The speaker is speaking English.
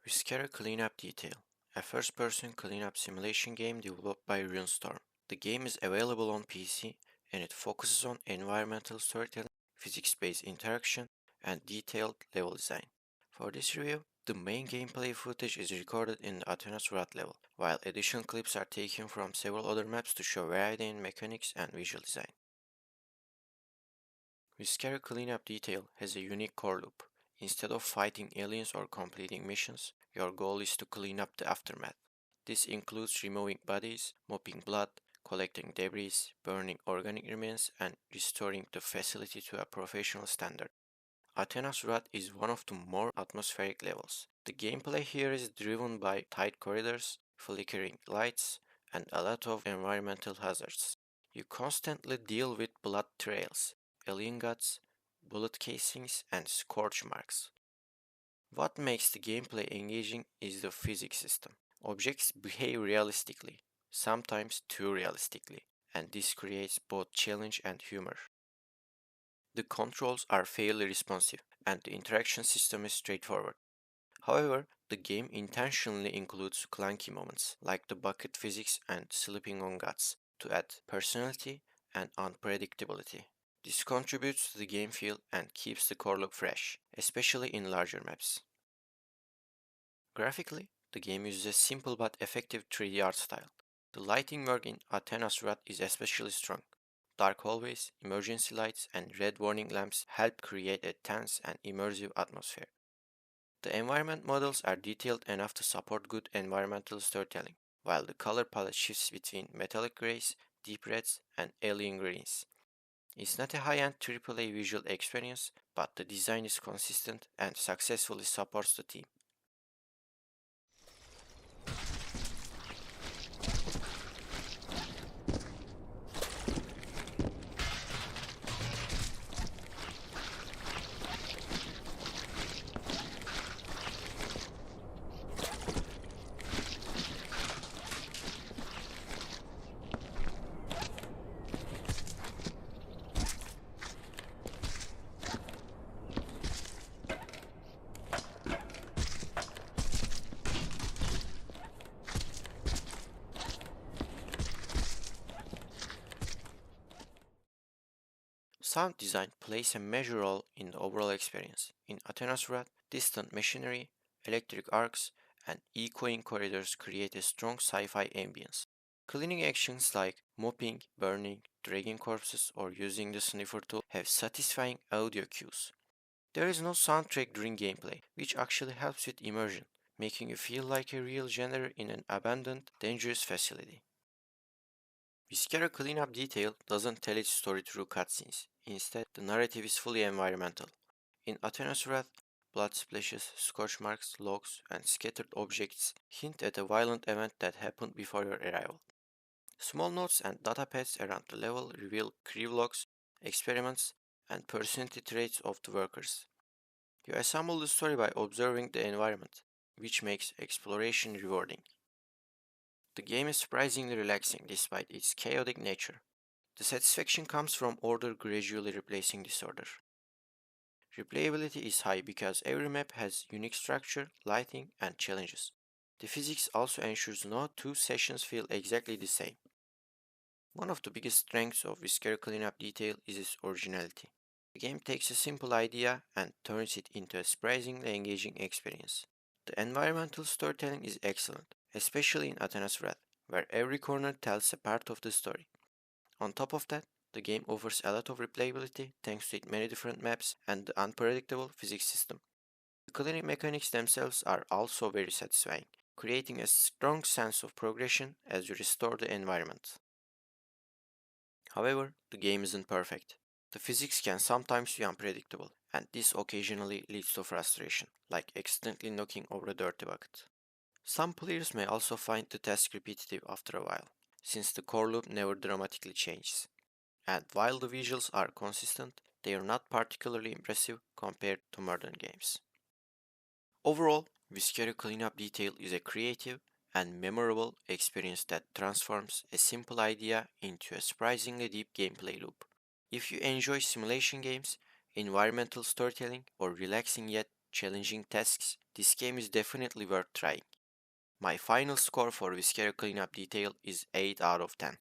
Viscera Cleanup Detail, a first-person cleanup simulation game developed by Runestorm. The game is available on PC and it focuses on environmental storytelling, physics-based interaction, and detailed level design. For this review, the main gameplay footage is recorded in the Athena's Wrath level, while additional clips are taken from several other maps to show variety in mechanics and visual design. Viscera Cleanup Detail has a unique core loop. Instead of fighting aliens or completing missions, your goal is to clean up the aftermath. This includes removing bodies, mopping blood, collecting debris, burning organic remains, and restoring the facility to a professional standard. Athena's Wrath is one of the more atmospheric levels. The gameplay here is driven by tight corridors, flickering lights, and a lot of environmental hazards. You constantly deal with blood trails, alien guts, bullet casings, and scorch marks. What makes the gameplay engaging is the physics system. Objects behave realistically, sometimes too realistically, and this creates both challenge and humor. The controls are fairly responsive, and the interaction system is straightforward. However, the game intentionally includes clunky moments, like the bucket physics and slipping on guts, to add personality and unpredictability. This contributes to the game feel and keeps the core look fresh, especially in larger maps. Graphically, the game uses a simple but effective 3D art style. The lighting work in Athena's Wrath is especially strong. Dark hallways, emergency lights, and red warning lamps help create a tense and immersive atmosphere. The environment models are detailed enough to support good environmental storytelling, while the color palette shifts between metallic grays, deep reds, and alien greens. It's not a high-end AAA visual experience, but the design is consistent and successfully supports the theme. Sound design plays a major role in the overall experience. In Athena's Wrath, distant machinery, electric arcs, and echoing corridors create a strong sci-fi ambience. Cleaning actions like mopping, burning, dragging corpses, or using the sniffer tool have satisfying audio cues. There is no soundtrack during gameplay, which actually helps with immersion, making you feel like a real janitor in an abandoned, dangerous facility. Viscera Cleanup Detail doesn't tell its story through cutscenes. Instead, the narrative is fully environmental. In Athena's Wrath, blood splashes, scorch marks, logs, and scattered objects hint at a violent event that happened before your arrival. Small notes and data pads around the level reveal crew logs, experiments, and personality traits of the workers. You assemble the story by observing the environment, which makes exploration rewarding. The game is surprisingly relaxing despite its chaotic nature. The satisfaction comes from order gradually replacing disorder. Replayability is high because every map has unique structure, lighting, and challenges. The physics also ensures no two sessions feel exactly the same. One of the biggest strengths of Viscera Cleanup Detail is its originality. The game takes a simple idea and turns it into a surprisingly engaging experience. The environmental storytelling is excellent, especially in Athena's Wrath, where every corner tells a part of the story. On top of that, the game offers a lot of replayability thanks to its many different maps and the unpredictable physics system. The cleaning mechanics themselves are also very satisfying, creating a strong sense of progression as you restore the environment. However, the game isn't perfect. The physics can sometimes be unpredictable, and this occasionally leads to frustration, like accidentally knocking over a dirty bucket. Some players may also find the task repetitive after a while, since the core loop never dramatically changes. And while the visuals are consistent, they are not particularly impressive compared to modern games. Overall, Viscera Cleanup Detail is a creative and memorable experience that transforms a simple idea into a surprisingly deep gameplay loop. If you enjoy simulation games, environmental storytelling, or relaxing yet challenging tasks, this game is definitely worth trying. My final score for Viscera cleanup detail is 8 out of 10.